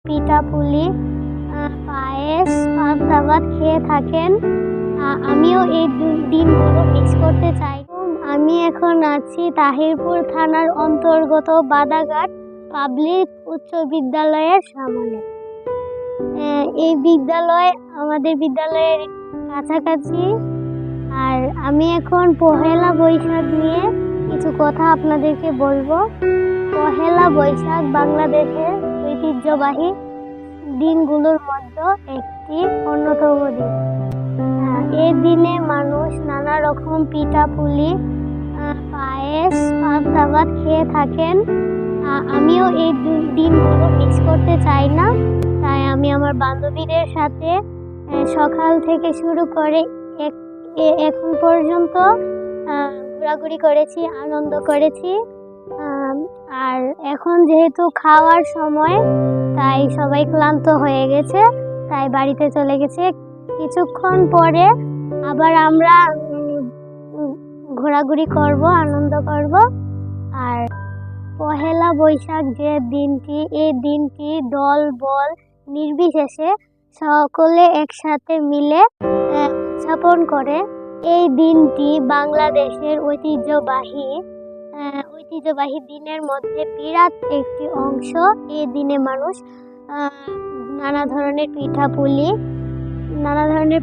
পিঠাপুলি, পায়েস, পান্তা ভাত খেয়ে থাকেন। আমিও এই দিনগুলো মিস করতে চাই। আমি এখন আছি তাহিরপুর থানার অন্তর্গত বাদাঘাট পাবলিক উচ্চ বিদ্যালয়ের সামনে। এই বিদ্যালয় আমাদের বিদ্যালয়ের কাছাকাছি। আর আমি এখন পহেলা বৈশাখ নিয়ে কিছু কথা আপনাদেরকে বলবো। পহেলা বৈশাখ বাংলাদেশের ঐতিহ্যবাহী দিনগুলোর মধ্যে একটি অন্যতম দিন। এই দিনে মানুষ নানা রকম পিঠাপুলি, পায়েস, পান্তা ভাত খেয়ে থাকেন। আমিও এই দিনগুলো মিস করতে চাই না, তাই আমি আমার বান্ধবীদের সাথে সকাল থেকে শুরু করে এখন পর্যন্ত ঘোরাঘুরি করেছি, আনন্দ করেছি। আর এখন যেহেতু খাওয়ার সময়, তাই সবাই ক্লান্ত হয়ে গেছে, তাই বাড়িতে চলে গেছে। কিছুক্ষণ পরে আবার আমরা ঘোরাঘুরি করব, আনন্দ করব। আর পহেলা বৈশাখ যে দিনটি, এই দিনটি দল বল নির্বিশেষে সকলে একসাথে মিলে উদযাপন করে। এই দিনটি বাংলাদেশের ঐতিহ্যবাহী দিনের মধ্যে বিরাট একটি অংশ। এই দিনে মানুষ নানা ধরনের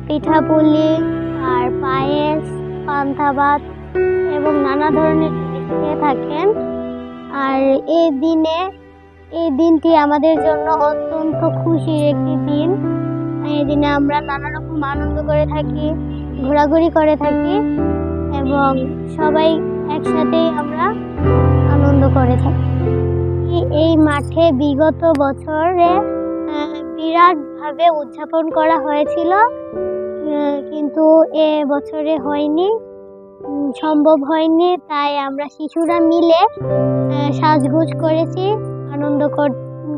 পিঠাপুলি আর পায়েস, পান্তা ভাত এবং নানা ধরনের জিনিস খেয়ে থাকেন। আর এই দিনটি আমাদের জন্য অত্যন্ত খুশির একটি দিন। এই দিনে আমরা নানা রকম আনন্দ করে থাকি, ঘোরাঘুরি করে থাকি এবং সবাই একসাথেই আমরা আনন্দ করে থাকি। এই মাঠে বিগত বছরে বিরাটভাবে উদযাপন করা হয়েছিল, কিন্তু এ বছরে হয়নি, সম্ভব হয়নি। তাই আমরা শিশুরা মিলে সাজগোজ করেছি, আনন্দ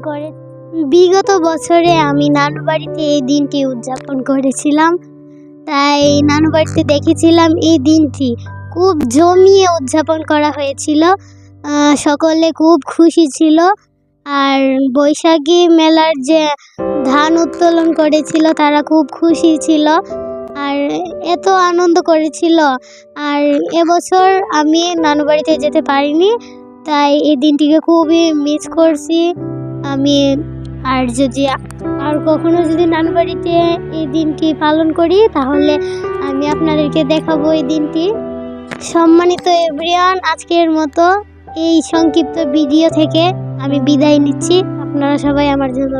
করে। বিগত বছরে আমি নানু বাড়িতে এই দিনটি উদযাপন করেছিলাম, তাই নানু বাড়িতে দেখেছিলাম এই দিনটি খুব জমিয়ে উদযাপন করা হয়েছিল। সকলে খুব খুশি ছিল। আর বৈশাখী মেলার যে ধান উত্তোলন করেছিল, তারা খুব খুশি ছিল আর এত আনন্দ করেছিল। আর এবছর আমি নানু বাড়িতে যেতে পারিনি, তাই এই দিনটিকে খুবই মিস করছি আমি। আর কখনো যদি নানু বাড়িতে এই দিনটি পালন করি, তাহলে আমি আপনাদেরকে দেখাবো এই দিনটি। সম্মানিত এভরিওয়ান, আজকের মতো এই সংক্ষিপ্ত ভিডিও থেকে আমি বিদায় নিচ্ছি। আপনারা সবাই আমার জন্য